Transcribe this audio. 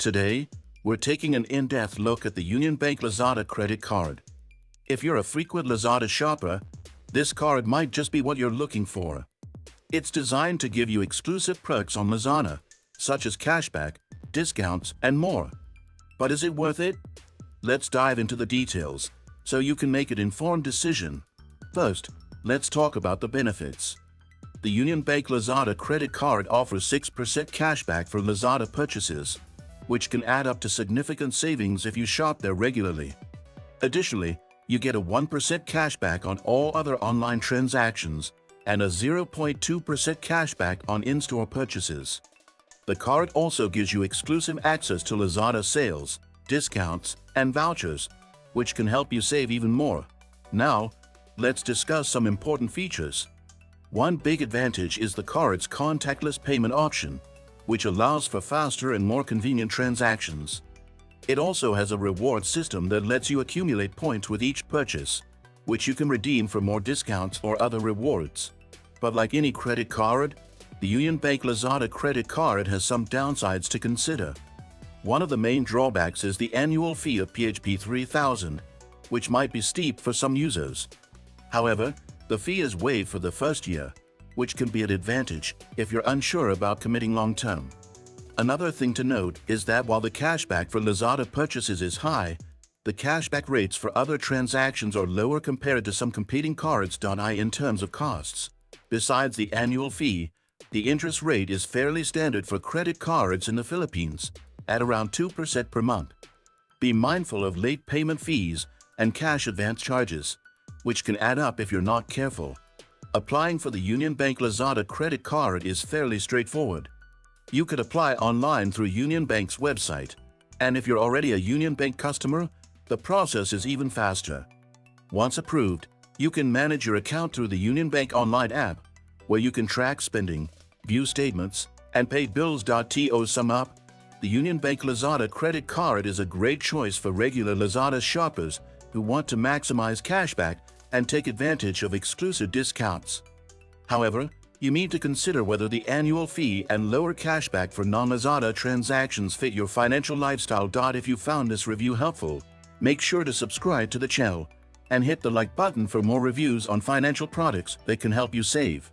Today, we're taking an in-depth look at the UnionBank Lazada credit card. If you're a frequent Lazada shopper, this card might just be what you're looking for. It's designed to give you exclusive perks on Lazada, such as cashback, discounts, and more. But is it worth it? Let's dive into the details, so you can make an informed decision. First, let's talk about the benefits. The UnionBank Lazada credit card offers 6% cashback for Lazada purchases, which can add up to significant savings if you shop there regularly. Additionally, you get a 1% cashback on all other online transactions and a 0.2% cashback on in-store purchases. The card also gives you exclusive access to Lazada sales, discounts, and vouchers, which can help you save even more. Now, let's discuss some important features. One big advantage is the card's contactless payment option, which allows for faster and more convenient transactions. It also has a reward system that lets you accumulate points with each purchase, which you can redeem for more discounts or other rewards. But like any credit card, the UnionBank Lazada credit card has some downsides to consider. One of the main drawbacks is the annual fee of PHP 3,000, which might be steep for some users. However, the fee is waived for the first year, which can be an advantage if you're unsure about committing long-term. Another thing to note is that while the cashback for Lazada purchases is high, the cashback rates for other transactions are lower compared to some competing cards. In terms of costs, besides the annual fee, the interest rate is fairly standard for credit cards in the Philippines, at around 2% per month. Be mindful of late payment fees and cash advance charges, which can add up if you're not careful. Applying for the UnionBank Lazada credit card is fairly straightforward. You could apply online through UnionBank's website, and if you're already a UnionBank customer, the process is even faster. Once approved, you can manage your account through the UnionBank online app, where you can track spending, view statements, and pay bills. To sum up, the UnionBank Lazada credit card is a great choice for regular Lazada shoppers who want to maximize cashback and take advantage of exclusive discounts. However, you need to consider whether the annual fee and lower cashback for non-Lazada transactions fit your financial lifestyle. If you found this review helpful, make sure to subscribe to the channel and hit the like button for more reviews on financial products that can help you save.